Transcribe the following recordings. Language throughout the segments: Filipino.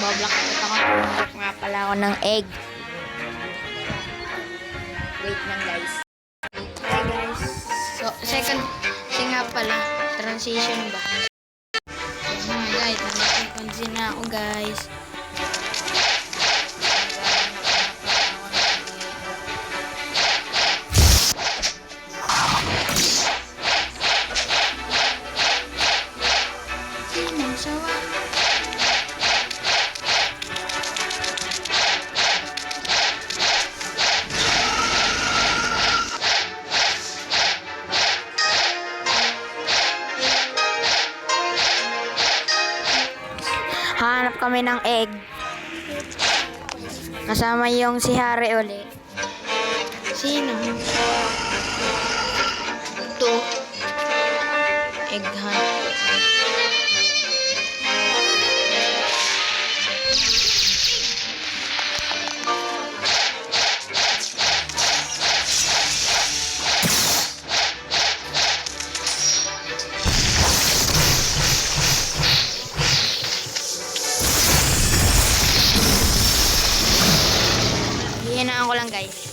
Nagbo-block ako. Nagbo-block nga pala ako ng egg. Wait lang guys. Hi guys. So, kasi nga pala, transition ba? Yan mga guys, nag-consin na ako guys. Hanap kami ng egg. Kasama yung si Harry ulit. Sino? Ito. Egg hunt. Hinaan ko lang guys.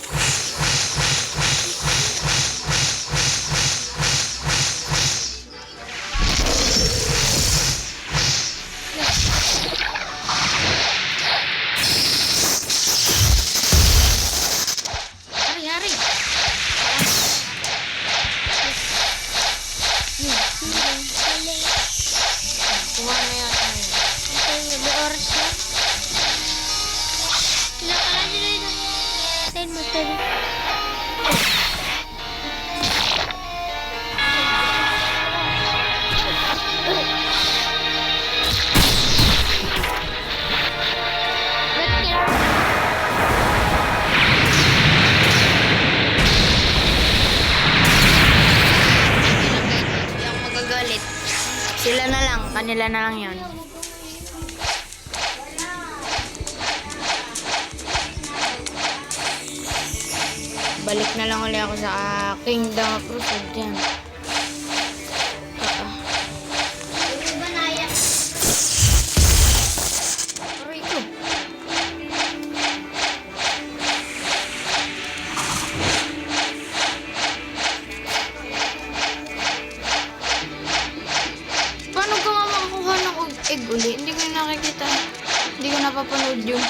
Hari. Kuha na yata. May oras na. Sila na lang, kanila na lang yun. Balik na lang ulit ako sa Kingdom of Crusade dyan. Pero ito. Paano ka nga makakuha ng egg uli? Hindi ko nakikita. Hindi ko napapanood yun.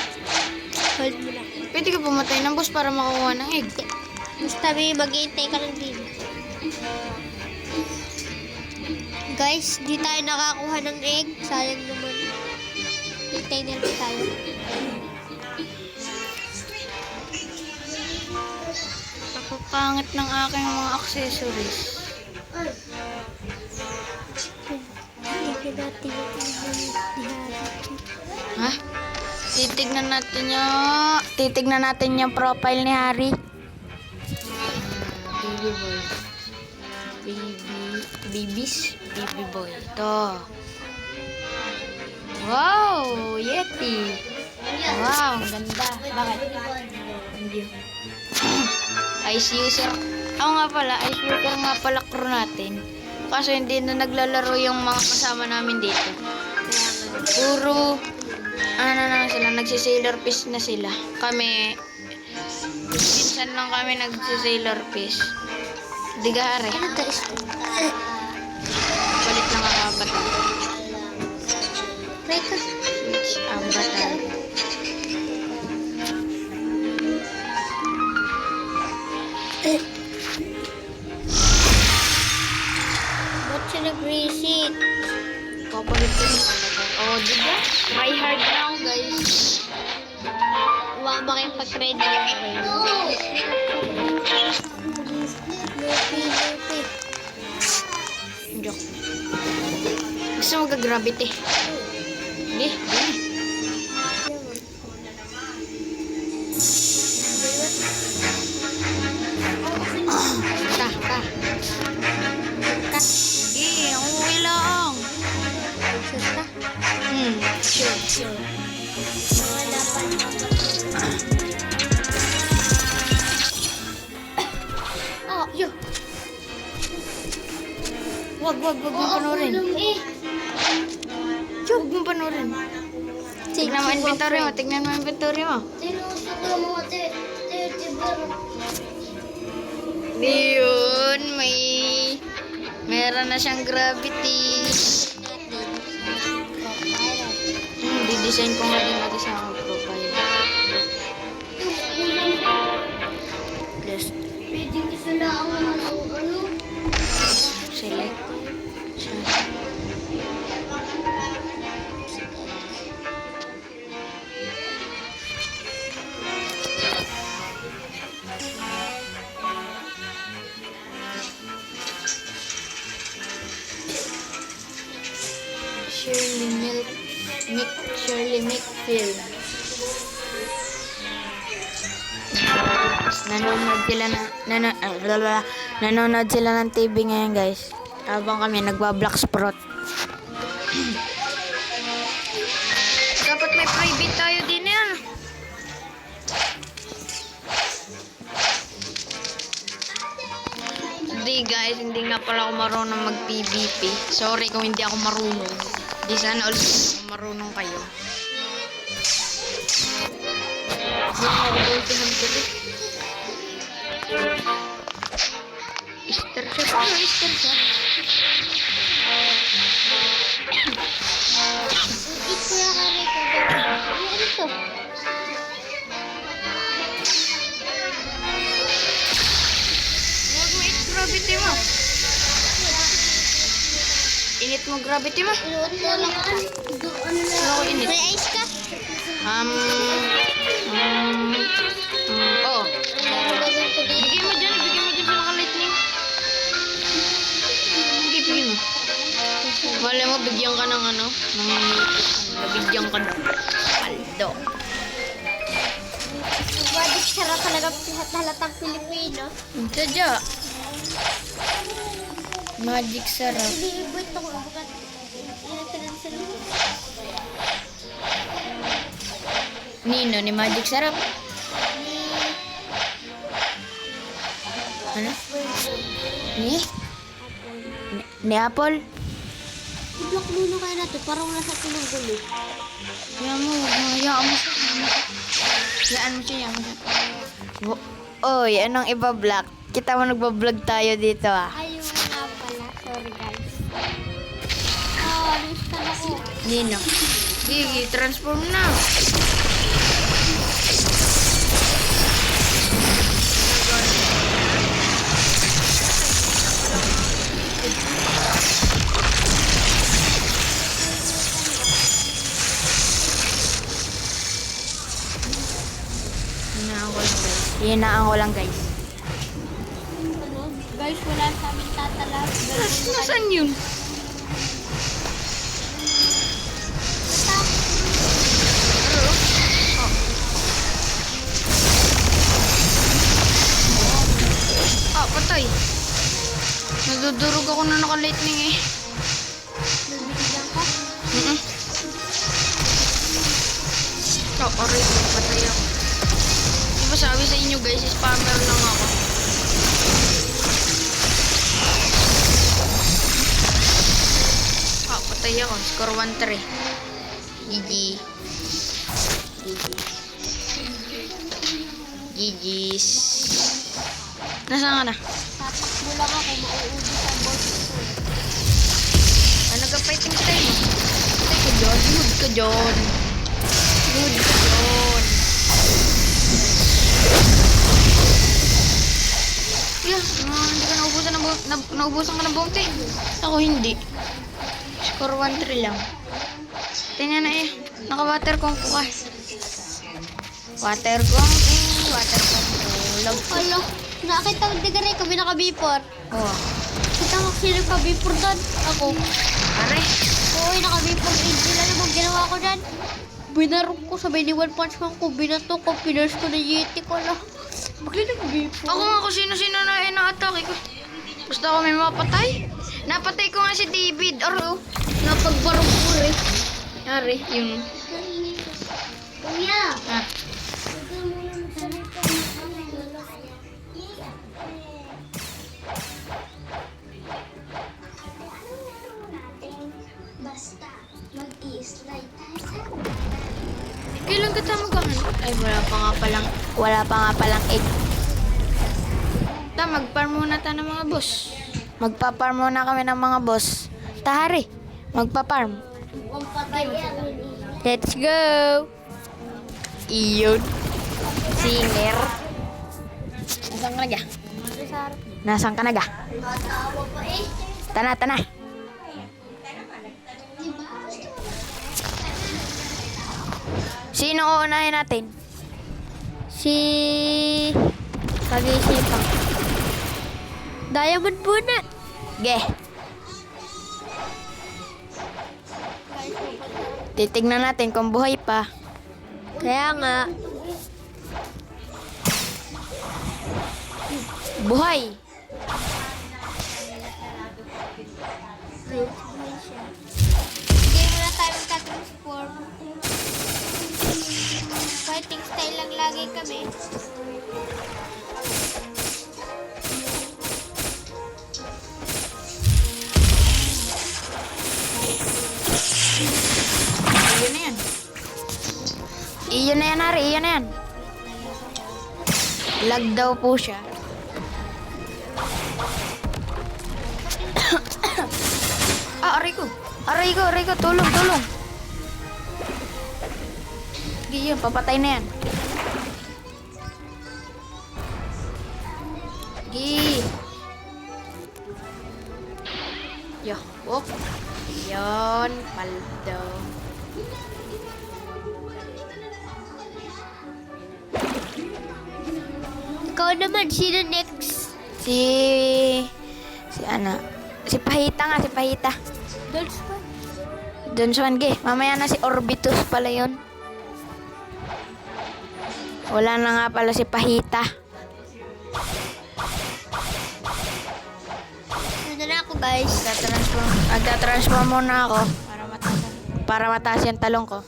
Hold mo lang. Pwede ka pumatay ng boss para makakuha ng egg. Basta mag-iintay ka lang din. Guys, di tayo nakakuha ng egg. Sayang naman. Hintay na lang tayo. Napapangit ng aking mga accessories. Tignan natin yung Ha? Titignan natin yung profile ni Harry. Baby boy. Ito. Wow, Yeti. Wow, ang ganda. Bakit? Thank you. Ice user. Oo nga pala, ice user nga pala crew natin. Kaso hindi na naglalaro yung mga kasama namin dito. Puro ano na sila, nagsi-sailor fish na sila. Kami, minsan lang kami nagsi-sailor fish. Di ka, Are? Balik lang ang avatar. Switch avatar. Ba't siya nag-reset? Papalit ko rin. Oh, diba? Try hard na ako, guys. Huwag ba kayong pag-try na lang kayo? Lupi. Joke. Gusto mo gagravity? Hindi. Sige, umuwi lang. Sure. Oh, yun. Wag mo panoorin. Wag mo panoorin. Si Tignan mo inventory mo. Tignan mo inventory mo. Yun, meron na siyang gravity. Di-design ko nga din natin sa aking profile. Plus, select. Shirley Milkfield. Nanonood sila ng TV ngayon, guys. Habang kami nagba-black sprot. Dapat may private tayo din yan. Hindi, guys, hindi nga pala ako marunong mag-PVP. Sorry kung hindi ako marunong. Di sana ulit ako marunong kayo. Easter shot. Ano Easter shot? Huwag mo gravity mo. Init mo gravity mo. Ano ko init? May ice ka? Oh. Bigay mo dyan sa naka-lightning. Bigay mo. Wala mo, bigyan ka ng ano, nabigyan ka ng paldo. Magic sarap talaga halatang Pilipino. Sadya. Magic sarap. Hindi ibo ito ko. Bukat inatinan sa loob. Nino ni Magic sarap. Ano? Ni Apple? I-block muna kayo natin. Parang wala sa pinanggulo. Hayaan mo, hayaan mo siya. Hayaan mo siya. Oy, anong iba-vlog? Kita mo nagba-vlog tayo dito ah. Ayun nga pala. Sorry guys. Oh, na-scan ako. Nino. Gigi, transform na. Hinaan ko lang guys. Ano? Guys, wala sa amin tatalab. Nasaan yun? Ah, patay. Nadudurog ako na naka-lightning eh. Nabigyan ka? Aray, patay ako. Di ba sabi sa inyo guys, spammer lang ako. Patay ako. Score 1-3. GG. GG's. Nasaan ka na? Tatakbo lang ako. Mauubos ang boss ko. Nag-fighting time mo. Patay ka dyan. Load ka dyan. Load ka dyan. Yeah, hindi ka naubusan ka ng bounty. Ako hindi. Score 1-3 lang. Tingnan na eh. Naka-water comp ko ka. Water comp. Lag. Alo, nakita mo di ganay kami naka-bipor. Oh. Kita mo sino ka-bipor doon? Ako. Pare. Oo, naka-bipor. Sila namang ginawa ko dyan. Binarok ko, sabay ni One Punch Man ko, binato ko, pinurse ko na Yeti ko lang. Bakit nag-bipor? Ako nga kung sino-sino na ina-atake ko. Gusto ko may mapatay. Napatay ko nga si David. Aro. Napagbarong ko rin. Yari, yung... Kuya! Ah. Basta mag-i-slide tayo sa Kailan ka tayo magkakaroon? Ay, wala pa nga palang egg. Mag-farm muna tayo ng mga boss. Magpa-farm muna kami ng mga boss. Tahari, magpa-farm. Let's go! Iyon. Singer. Nasaan ka na ga? Nasaan ka na ga? Tana. Sino uunahin natin? Si... Pag-iisipang. Diamond muna. Ge. Titignan natin kung buhay pa. Kaya nga. Buhay. Hindi muna tayo magta-transform. Fighting style lang lagi kami. Iyon na yan. Iyon na yan, Hari. Iyon na yan. Lag daw po siya. Aray ko. Tulong. Hindi yun. Papatay na yan. Gi. Yo. Whoop. Yon. Paldo. Ikaw naman, sino next? Si Pahita nga, si Pahita. Don Juan, ge. Mamaya na si Orbitus pala yun. Wala na nga pala si Pahita. Ano na ako, guys? Magta-transform muna ako para mataas yung talong ko.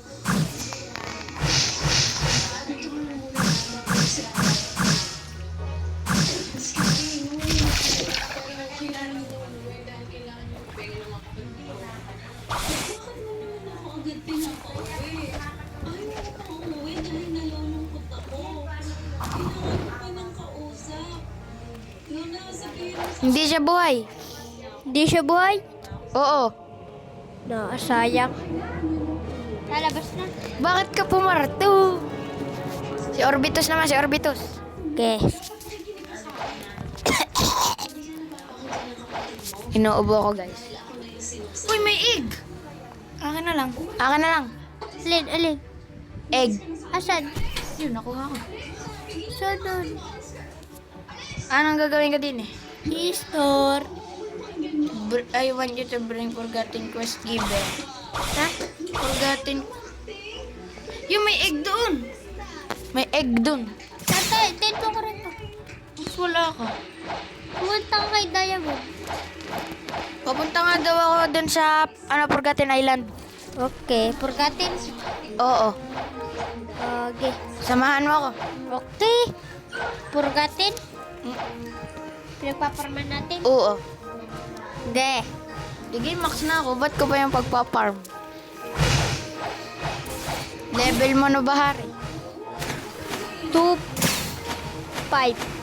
Hindi siya buhay. Hindi siya buhay? Oo. Sayang. Lalabas na. Bakit ka pumarto? Si Orbitus naman, si Orbitus. Okay. Inuubo ko, guys. Uy, may egg! Akin na lang. Alin? Egg. Asan? Yun, nakuha ko. Saan nun? Anong gagawin ka din eh? I-store. I want you to bring forgotten quest given. Ha? Forgotten. Yung may egg doon. May egg doon. Saan tayo? Tento ko rin to. Mas wala ako. Pumunta ka kay Diamond. Papunta nga daw ako doon sa Forgotten Island. Okay. Forgotten? Oo. Okay. Samahan mo ako. Okay. Forgotten? Pinagpaparman natin? Oo. Hindi. Sige, max na ako. Ba't ko ba yung pagpa-farm? Level mo na ba, Hari? 2, 5.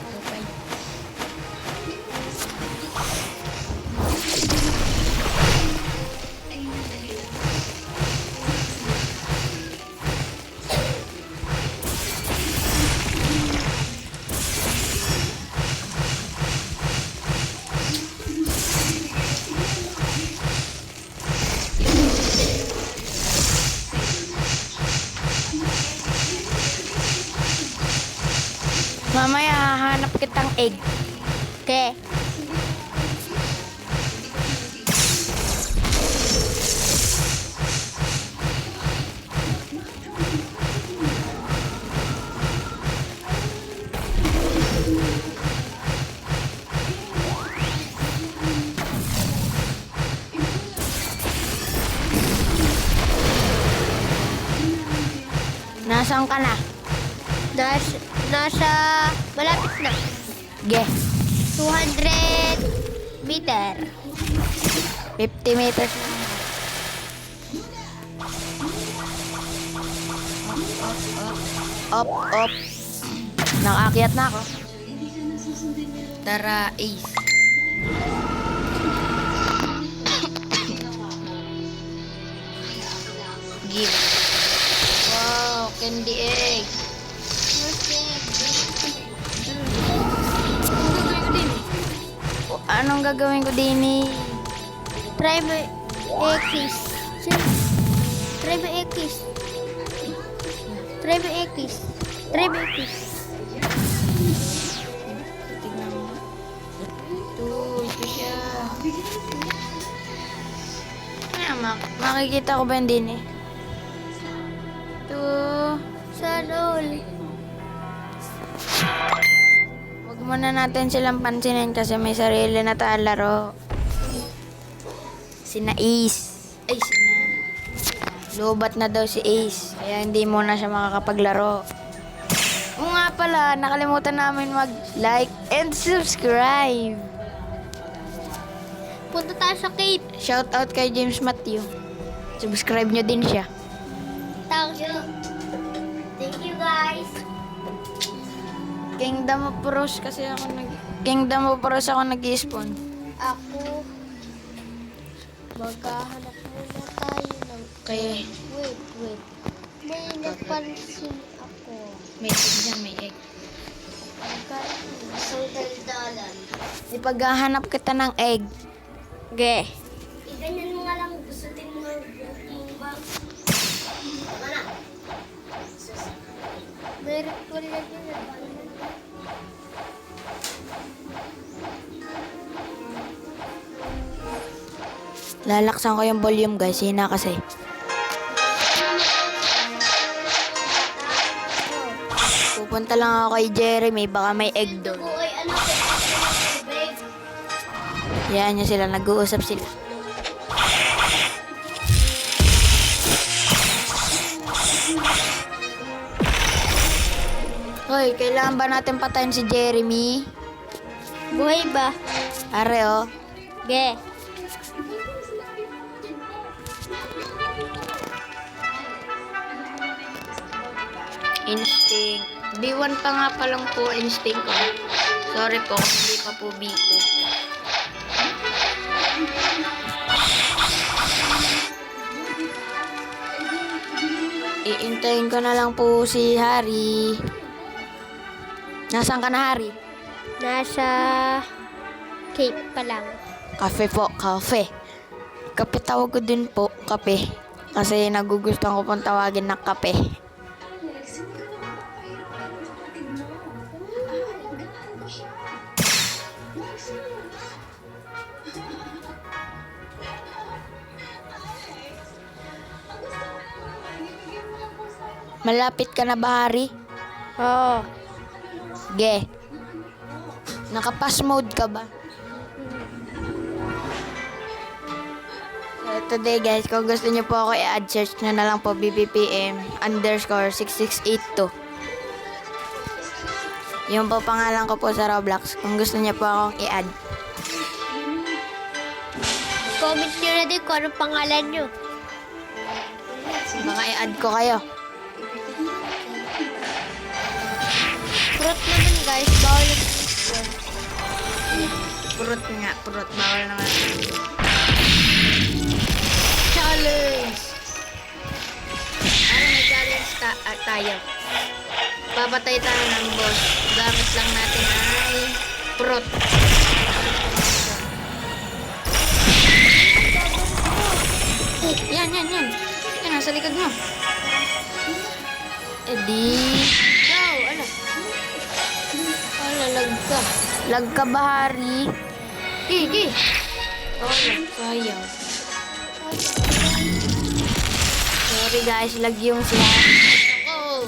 Mamaya, hahanap kitang egg. Okay. Nasaan ka na? Nasa malapit na. Ge. 200 meter. 50 meters. Up, up. Nakakyat na ako. Tara, Ace. Give. Wow, candy egg. Anong gagawin ko din eh? Try mo X. Try mo X. Try mo X. Try mo X. Tignan mo. Ito siya. Makikita ko ba yun din eh? Ito. Sana all. Huwag muna natin silang pansinin kasi may sarili na tayong laro. Sina Ace. Ay, Lobat na daw si Ace. Kaya hindi muna siya makakapaglaro. O nga pala, nakalimutan namin mag-like and subscribe. Punta tayo sa cave. Shout out kay James Matthew. Subscribe nyo din siya. Thank you guys. Kingdom of Pros kasi ako nag-i-spawn. Ako. Maghahanap muna tayo ng... Okay. Wait. May napansin ako. May egg dyan, may egg. Isang daldalan. Ipaghahanap kita ng egg. Okay. Iganyan mo nga lang. Gustutin mo yung bag. Tama na. May ritual na yun. Lalaksan ko yung volume guys, hina kasi. Pupunta lang ako kay Jeremy, baka may egg doon. Uy, ano? Tubig. Yan niya sila, nag-uusap sila. Hoy, kailangan ba natin patayin si Jeremy? Buhay ba? Are oh. Ge. Instinct. B1 pa nga palang po instinct ko. Sorry po, hindi pa po B2. Iintayin ko na lang po si Harry. Nasaan ka na, Harry? Nasa cave pa lang. Kafe po, kafe. Kape tawag ko din po, kape. Kasi nagugustuhan ko pong tawagin na kape. Malapit ka na ba, Harry? Oo. Ge. Naka-pass mode ka ba? So today guys, kung gusto niyo po ako i-add, search nyo na lang po BBPM_6682. Yung po pangalan ko po sa Roblox, kung gusto niyo po akong i-add. Comment nyo na din kung anong pangalan nyo. Baka i-add ko kayo. Fruit naman guys. Bawal yung Purot nga, purot. Bawal naman. Challenge! Ano may challenge tayo? Papatay tayo ng boss. Gamit lang natin ay purot. Oh, yan. Yan, nasa likod mo. Edi. Wow, ano? Lag ka. Lag ka ba, Harry? Gi. Oh, sayang. Sorry guys, lag yung si Harry. Ako.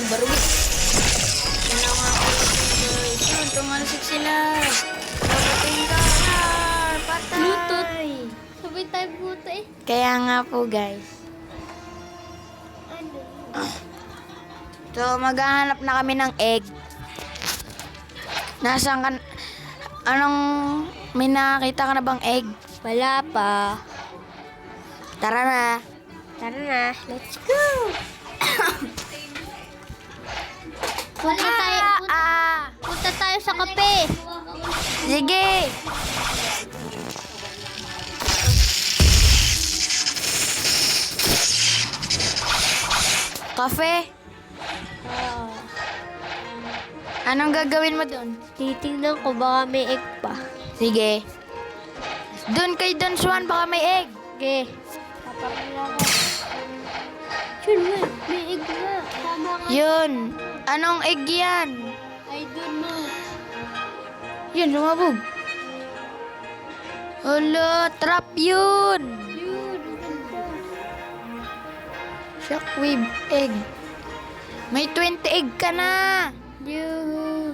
Barugit. Yan ang mga guys. Yun, tumalsik sila. Papating ka na. Patay. Bluetooth. Sabay tayo buto eh. Kaya nga po guys. Ano? So, maghahanap na kami ng egg. Nasaan ka? May nakakita ka na bang egg? Wala pa. Tara na. Tara na, let's go! Punta tayo sa kape. Sige. Kafe? Anong gagawin mo doon? Titingnan ko baka may egg pa. Sige. Doon kay Don Juan, baka may egg. Okay. Papakila ko. Yun, may egg na. Tama ka. Yun. Anong egg yan? I don't know. Yun, lumabog. Hala, trap yun. Yun, ang ganda. Shockwave egg. May 20 egg ka na. Yuhu.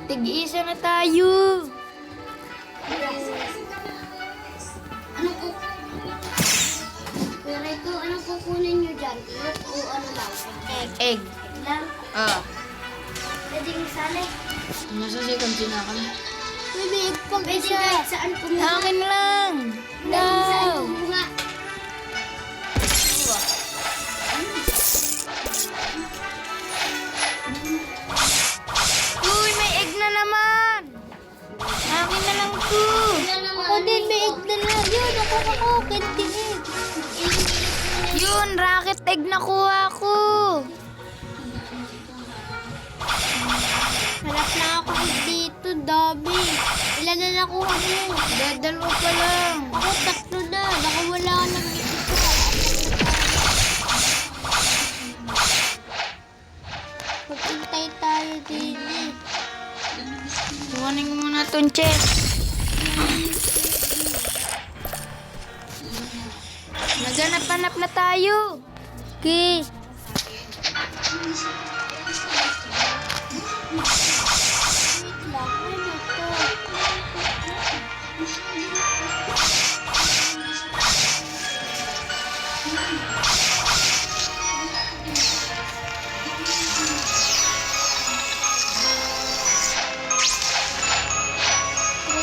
Tig-isa na tayo. Pero ito, anong kukunin nyo dyan? Look o ano lang? Egg. Egg. Lang? Ah. Pwede yung sali. Nasa second na kami. May egg pang isa. Pwede saan kumuha? Akin lang. Pwede saan No. kumuha? Uy, may egg na naman. Akin na lang to. Ako din, may egg na lang. Yun, ako, candy egg. Yun, rocket egg nakuha ko. Hanap na ako dito, dami. Ilan na nakuha mo? Dadalawa pa lang. Ako, tatlo na. Nakawala lang isa. Pagpintay tayo din eh. Kuhanin ko muna itong chest. Naghanap-hanap na tayo. Okay. Wait lang, ano to?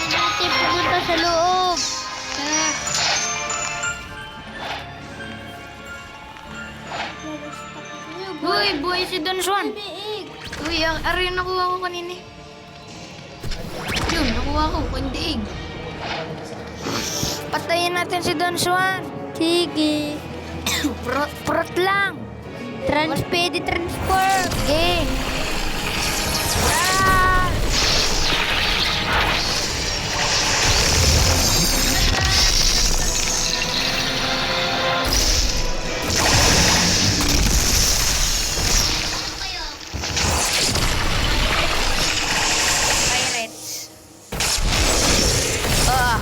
Try natin pumunta sa loob. Tara. Uy, buhay si Don Juan. May egg. Uy, ari yung nakuha ko kanina. Yun, nakuha ko. Kundi egg. Patayin natin si Don Juan. Sige. Prot lang. Pwede transfer. Okay. Ah! Pirates. Ah.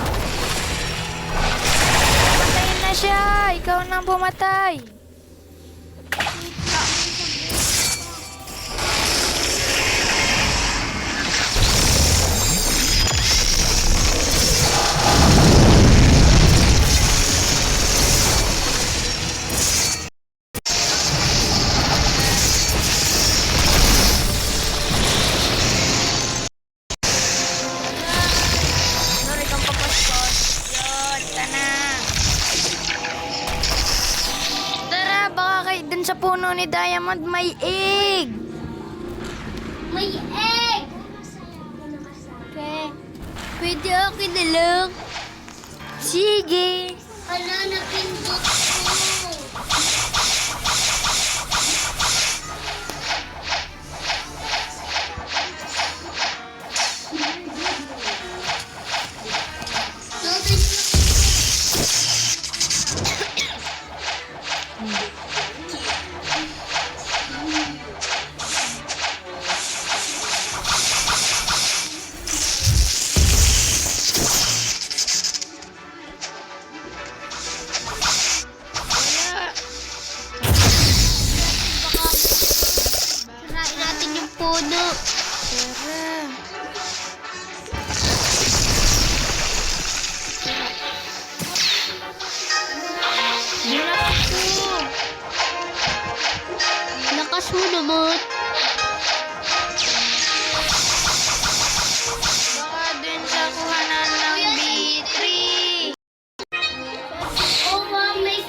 Patayin na siya. Ikaw nang pumatay. Sorry kang papaspot. Yun, tana. Tara, baka kay dun sa puno ni Diamond may egg. May egg! Okay. Pwede akin na lang. Sige. Ala, napindot ko. Wala. Sirain natin yung puno. Tara. Yun ako. Lakas mo naman. Baka dun sa kuhanan ng B3. Oh, ma'am, may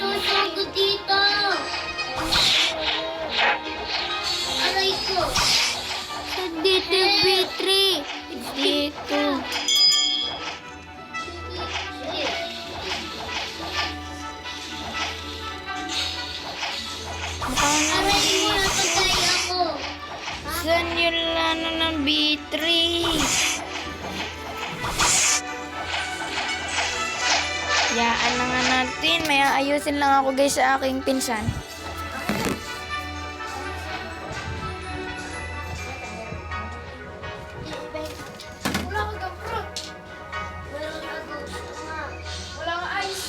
Mukhang Aray mo, napatay ako. saan yung ano ng B3? Yaan na nga natin. May aayusin lang ako guys sa aking pinsan. Wala ka kang fruit. Wala ka Wala nga ice.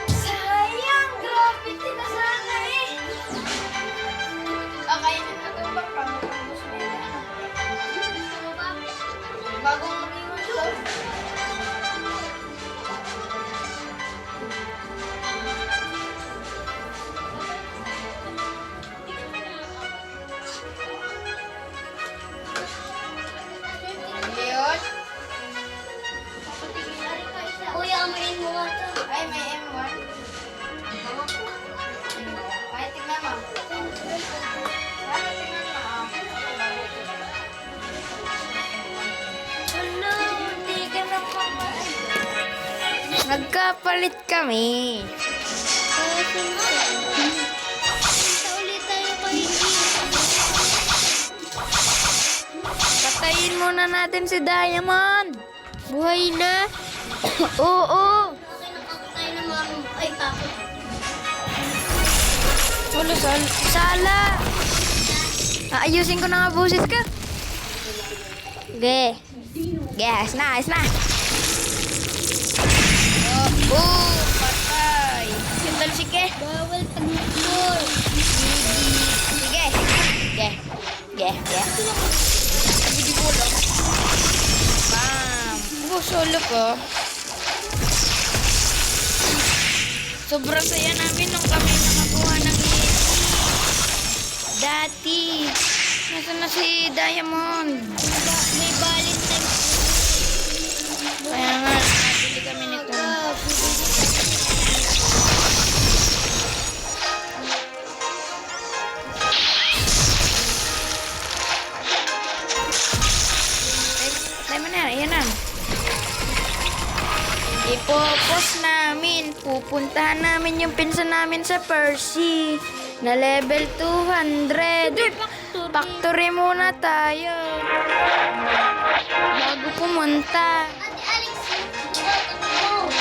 Sayang! Grabe na sana eh! Okay, natutupang pa mo kung gusto nila. Bagong maging gusto. Ayun. Kuya, amayin mo nga ito. Ay, may M1. Ay, tignan mo. Ay, tignan mo. Hello, hindi ka na kumain. Nagkapalit kami. Punta ulit tayo kay Patayin muna natin si Diamond. Buhay na. Oo. Okay, nakakatay na mami. Ay, papa. Wala sala. Aayusin ko na nga busis ka. Okay. Yes, nice na. Oh, patay. Sindal sige. Bawal pag-floor. Sige. Sige. Sige. Sige. Hindi ko lang. Bam. Solo ko. Sobrang saya namin nung kami nakakuha ng Yeti. Dati. Nasaan na si Diamond? May Valentine's. Kaya nga, nabili kami nito. Tayo mo na, ayan na. Ipopos namin, pupuntahan namin yung pinsan namin sa Percy na level 200. Factory muna tayo bago pumunta. Ate Alex, welcome home.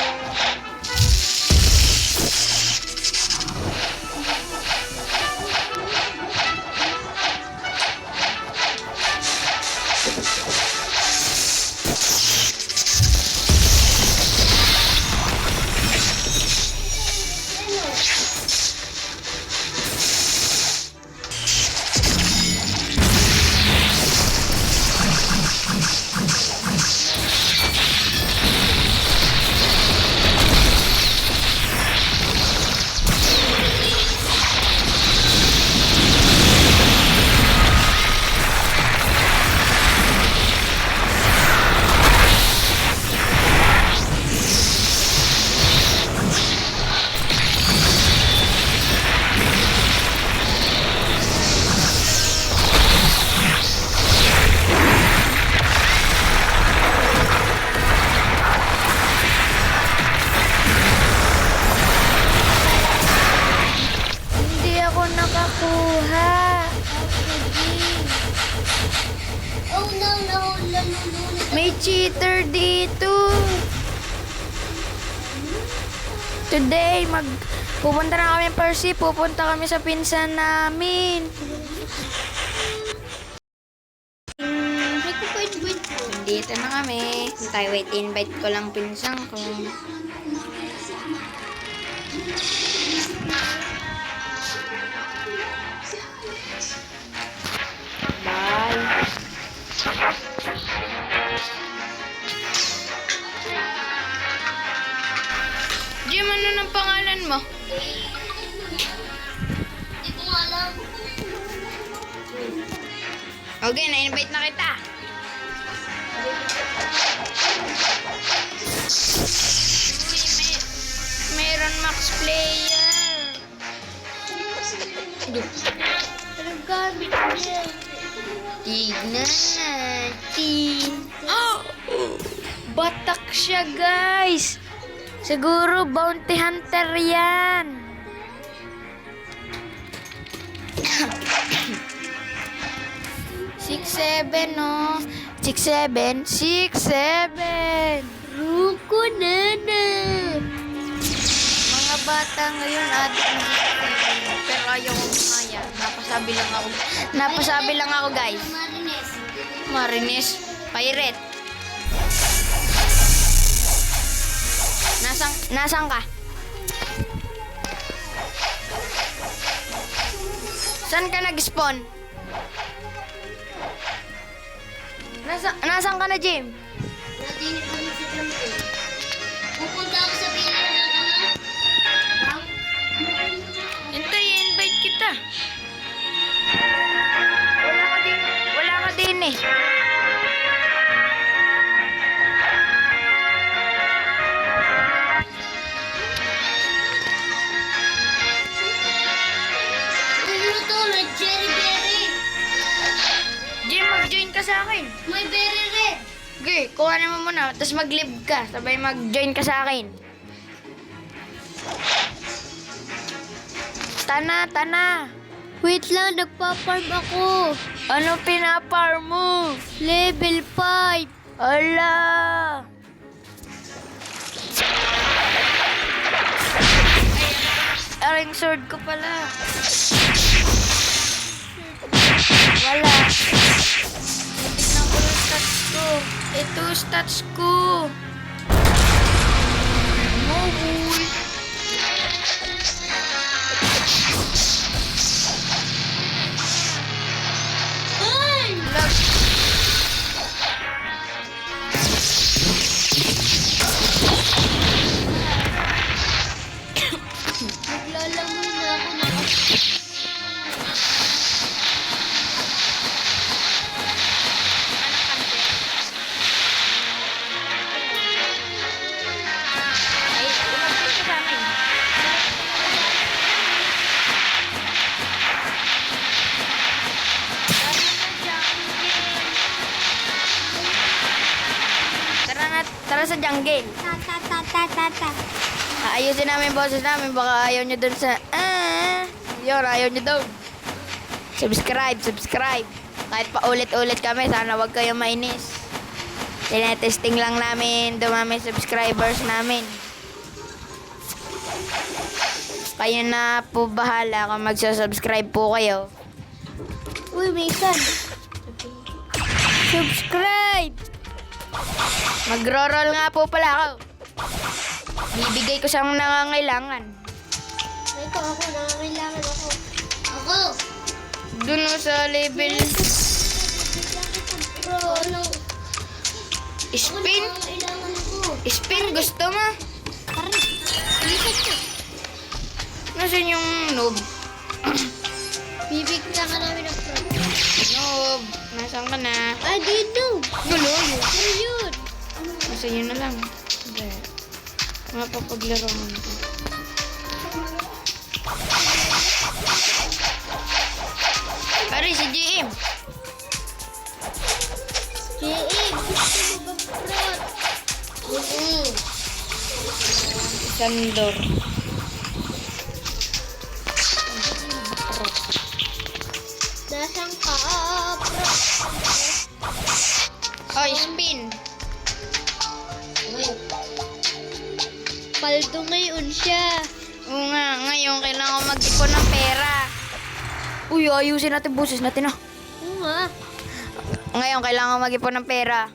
Hindi ako nakakuha. Oh no, no. May cheater dito. Today, pupunta na kami Percy, pupunta kami sa pinsan namin. Wait. Dito na kami. Tayo, wait, invite ko lang pinsan ko. Bye. G! Jim, ano ng pangalan mo? Hindi ko alam. Okay, na-invite na kita. Mayroon max player. Anong gamit niya? Tignan natin. Oh! Batak siya, guys. Siguro bounty hunter yan. Six, seven, no? 6'7", 6'7". Ruko nana. Mga bata ngayon, adik na 6'7". Pero ayaw ko kumaya. Napasabi lang ako, guys. Marines. Marines. Pirate. Nasaan ka? Saan ka nag-spawn? Nasaan ka na, Jim? Nadinit pa rin sa Jumper. Pupunta ako sa pila ng Wow. Hintay, invite kita. Wala ka din eh. Ano to? Red Cherry Berry. Jim, mag-join ka sa akin. May berry red. Okay, kuha mo muna. Tapos mag-live ka. Sabay mag-join ka sa akin. Tana. Wait lang, nagpa-farm ako. Ano pinapar mo? Level 5. Ala! Aring sword ko pala. Wala. Tignan ko yung stats ko. Ito stats ko. Mobile. Ay! Lag. Naglalangoy na ako. Ay, umagpit ka sa akin. Tara sa jungle. Ta. Ayusin namin boses namin. Baka ayaw nyo dun sa... Yun, ayaw nyo dun. Subscribe. Kahit pa ulit-ulit kami, sana wag kayong mainis. Tinetesting lang namin dumami subscribers namin. Kayo na po bahala kung magsusubscribe po kayo. Uy, may sun. Subscribe! Magro-roll nga po pala ako. Bibigay ko siyang nangangailangan. Ito ako, nangangailangan ako. Ako! Dun mo sa level Bro, ano? spin. Nangangailangan ko. Spin, gusto mo? Parang, lipat ka. Nasaan yung noob? Bibigyan ka namin ng front. Noob, nasaan ka na? I didn't know. Gulo. Ano yun? Nasa yun na lang. Hindi. Mapapaglaro mo na. Pare, si GM. JM, gusto mo ba front? Sandor. Nasaan ka, bro? Oh, spin. Paldo ngayon siya. Oo nga, ngayon kailangan ko mag-ipon ng pera. Uy, ayusin natin boses natin ah. Oo nga. Ngayon kailangan ko mag-ipon ng pera.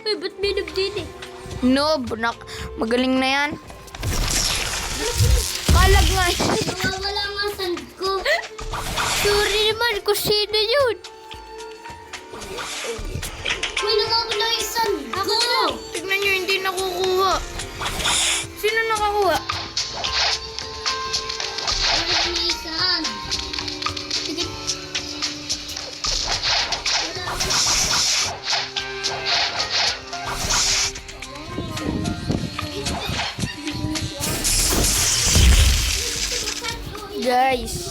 Uy, ba't may nagdin eh? Noob, magaling na yan. Kalag nga. Nawawala nga sand ko. Sorry naman kung sino yun. May nawawala yung sand ko. Tignan nyo, hindi nakukuha. Sino nakakuha? guys.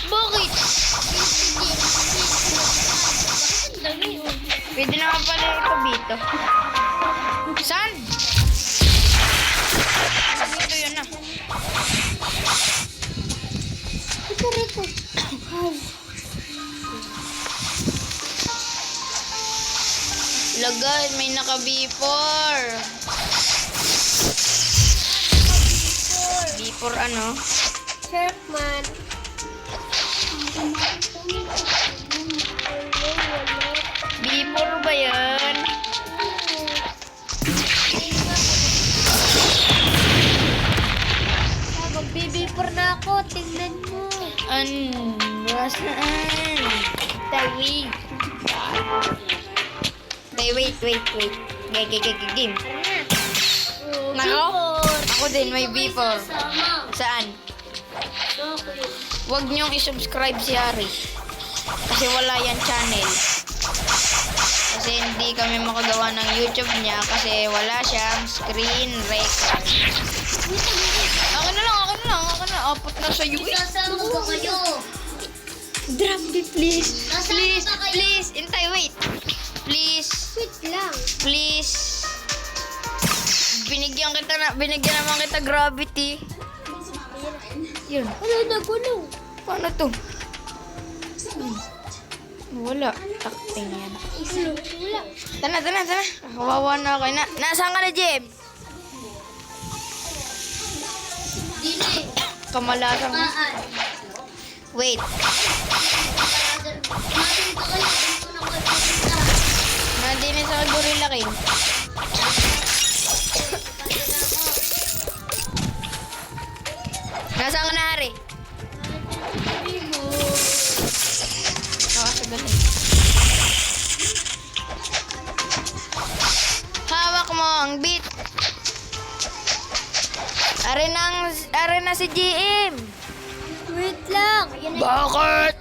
Bakit? Pwede naman pala ito dito. Saan? Ito yun na. Ito rito. Lagay, may naka-B4. B4 ano? Sharkman. B4 ba yan? Magbibipor na ako. Tingnan mo. Saan? Tay, wait. Game. Nako? Ako din, may B4. Saan? Huwag niyong i-subscribe si Ari. Kasi wala yan channel. Kasi hindi kami makagawa ng YouTube niya kasi wala siyang screen record. Ako na lang. Apat na sa iyo. Nasama ba kayo? Drop it, please. Nasaan ba kayo? Please. Intay, wait. Please. Wait lang. Please. Binigyan naman kita gravity. Yun. Ano nagulong? Paano to? Wala. Takting yan. Wala. Tana. Kawawa na ako. Nasaan ka na, Jem? Dili. Kamalasang. Maan. Wait. Natin pa kayo. Dito na kayo pupunta. Nandini sa Gorilla King. Nasaan ka na, Hari? Sa ganun. Hawak mo ang beat. Are na si GM. Wait lang. Bakit?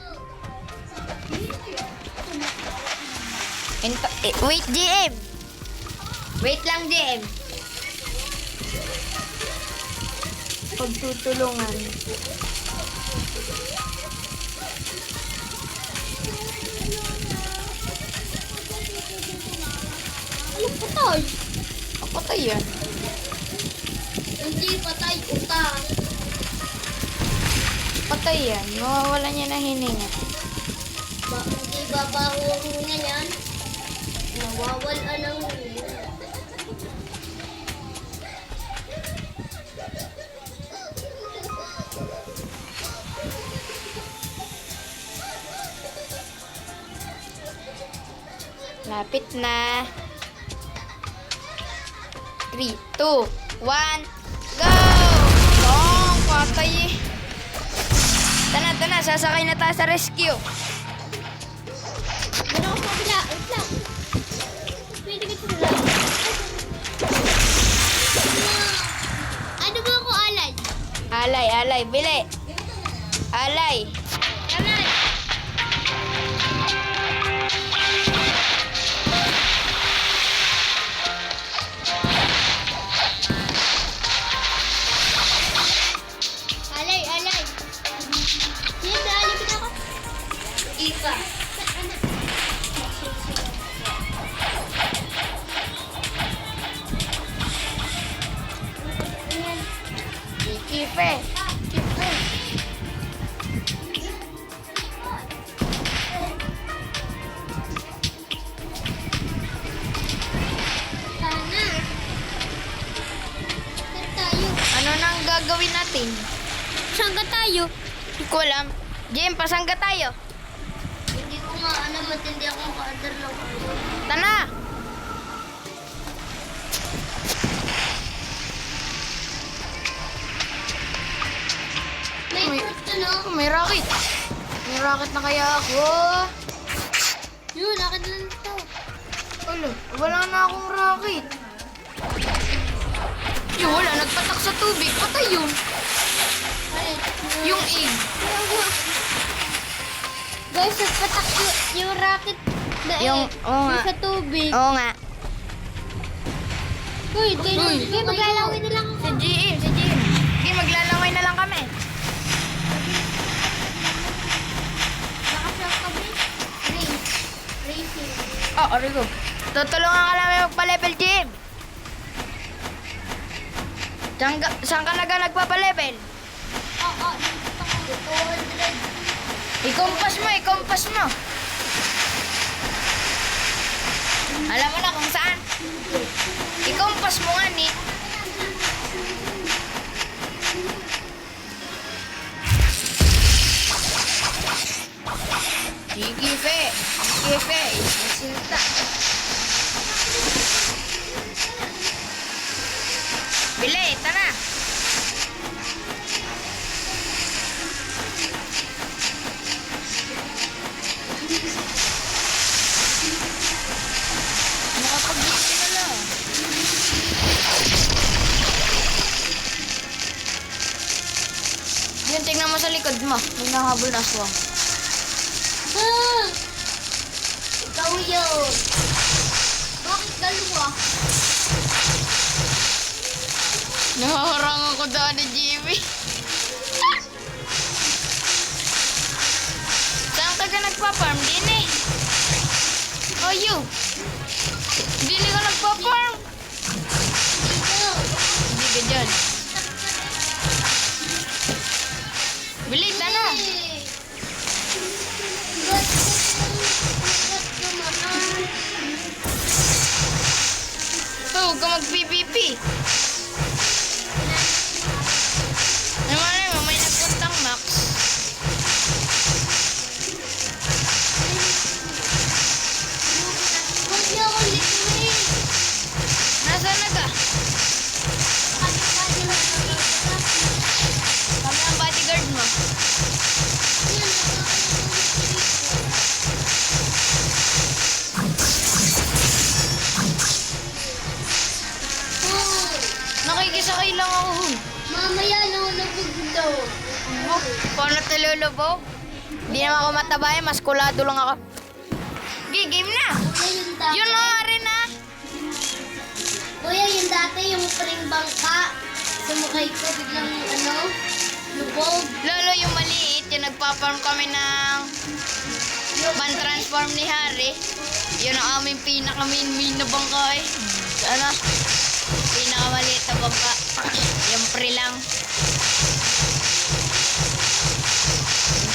Wait, GM. Wait lang, GM. Pagtutulungan. Ano patay? Patay yan. Hindi patay. Uta. Patay yan. Mawawala niya na hininga. Hindi babaho ang hinga niyan. Nawawala ng hinga. Lapit na. 3, 2, 1, go! Long, patay eh. Tana, sasakay na tayo sa rescue. Ano ako sa kabila? Wait lang. Pwede ka sa lang. Ano ba ako alay? Alay, bili. Alay. Alay. Alay. Yan, naalipin ako. Ipa. Kipe. Sana. Saan tayo? Ano nang gagawin natin? Saan ka tayo? Hindi ko alam. Jem, pasangga tayo. Hindi ko nga alam at hindi ako ka-order ng order. Tana! May fruit ka no? May rocket. May rocket na kaya ako. Yun, akin lang ito. Wala na akong rocket. Wala. Nagpatak sa tubig. Patay yun. Yung egg. Guys, nagpatak yung rocket na Oo nga. sa tubig. Oo nga. Uy, Uy. maglalawin na lang Si ako. GM. Sige, maglalaway na lang kami. Nakasyak kami. Racing. Oh, Origo. Tutulungan ka namin magpa-level, GM. Saan ka nagpa-level? Oo, dito ko. 200. Ikompas mo. Alam mo na kung saan. Ikompas mo nga, Nick. Sige, Fe. Isinta. Bili, tara. Nakapag-iiti na lang. Yun, tingnan mo sa likod mo. May nahabol na aswang. Ah! Ikaw yun. Bakit dalawa? Nakaharang ako daan ni Jimmy. Saan ka nagpa-farm? Dini. Oh, you. Dini ka nagpa-farm. Ikaw. Hindi ka dyan. Bilis, ano? Oh, huwag ka mag-PVP. Naman mo, may nagpuntang Max. Huwag niyo ako liquid. Nasaan na ka? Kami ang bodyguard mo. Nakikisakay lang ako. Mamaya nahulabog daw. Oh, paano talulubog? Hindi naman ako matabay, maskulado lang ako. Okay, game na. Kuya, yung dati. Yun o, rin na. Kuya, yung dati, yung paring bangka. Sumakay ko biglang lubog. Lolo, yung maliit, yung nagpa-farm kami ng pan-transform ni Harry. Yun ang aming pinaka-main na bangka eh. Ano? Pinakamaliit na bangka. Yung pre lang.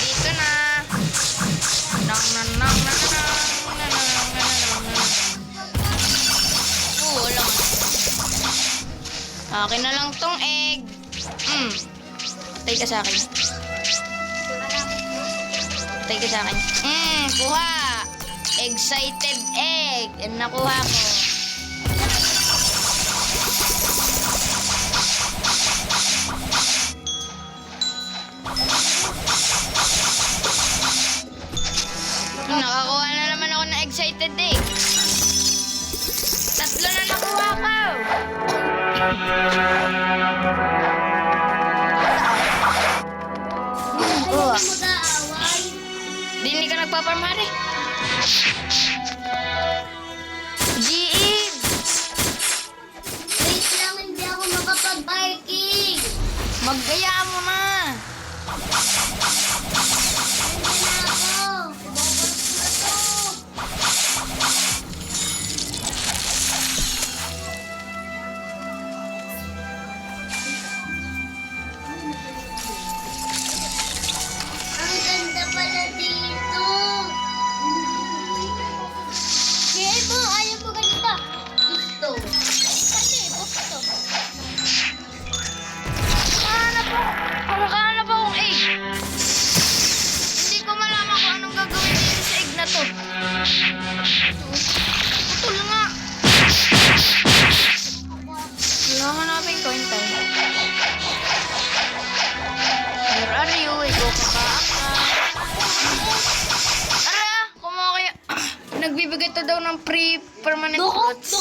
Dito na. Wala nga. Akin na lang tong egg. Patay ka sa akin. Patay ka sa akin. Kuha. Excited egg. Yan nakuha ko. Nakakuha na naman ako ng excited egg. 3 na nakuha ko. Ayaw mag-aaway. Dini ka nagpaparmari. GM! Wait lang, hindi ako makapag-biking. Maggaya mo na. Hindi na ako. Bubulok na to. Ang ganda pala dito. Kaya mo, ayaw mo ganito. Gusto. Kasi, gusto. Kumakahanap akong egg. Hindi ko malaman kung anong gagawin dito sa egg na to. Putol nga. Kailangan natin coin tayo. Where are you? Ikaw ka ba? Ara! Kumakaya. Nagbibigay to daw ng pre-permanent fruits.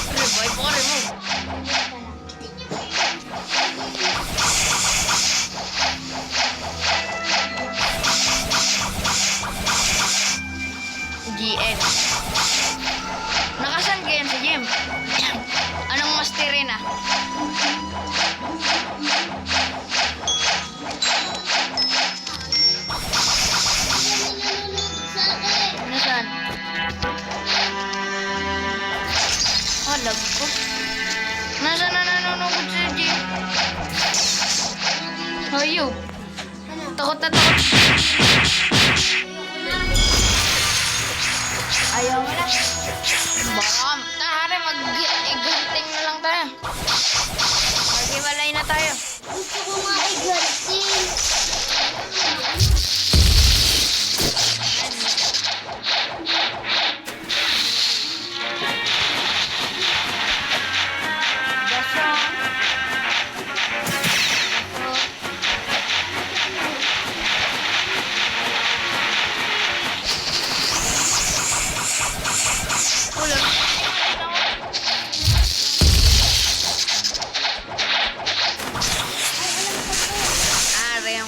Revive ko rin mo. lag ko. Nasaan na nanonood si Jim? Hayop. Takot na takot. Ayaw mo na. Baka, tahari, mag-iganting na lang tayo. Mag-iwalay na tayo. Gusto ko nga iganting.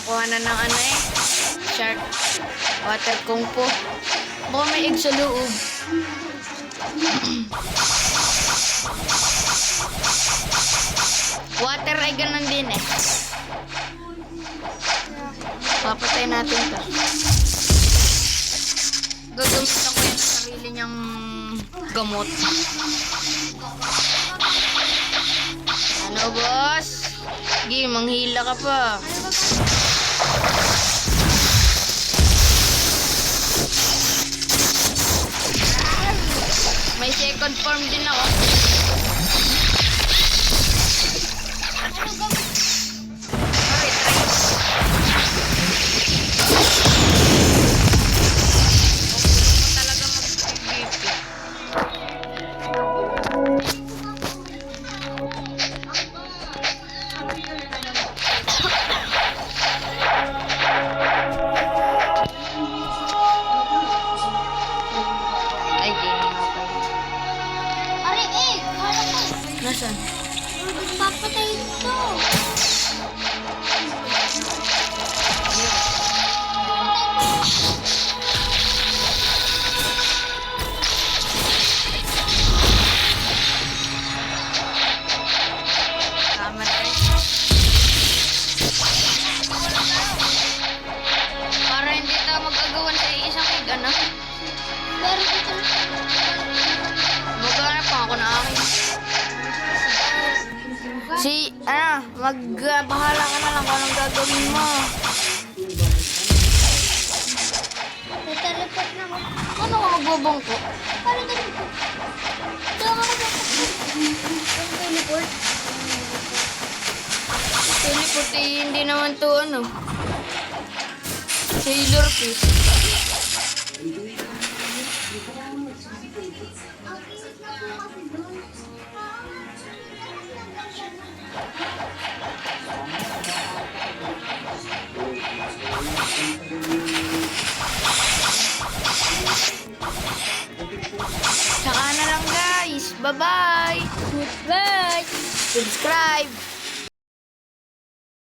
Kuhanan ng ano eh. Shark. Water kung po. Baka may egg sa loob. Water ay ganun din eh. Papatay natin to. Gagamitin ako yung sarili niyang gamot. Ano boss? Sige, manghila ka pa. May second form din ako. Talaga mag-PVP. Ay, gaming ako. Ari, kala ko. Nasaan? Papatayin to. Tama na rin. Para hindi tayo mag-agawan sa isang egg, ano? Pero dito Maghanap pa ako na akin. Bahala ka na lang kung anong gagawin mo. teleport na ako. Ano ka magbubongko? Parang ganito. Ito ako teleport. Teleport eh, hindi naman to ano. Sailor fish. Saka na lang guys. Bye-bye. Goodbye. Subscribe.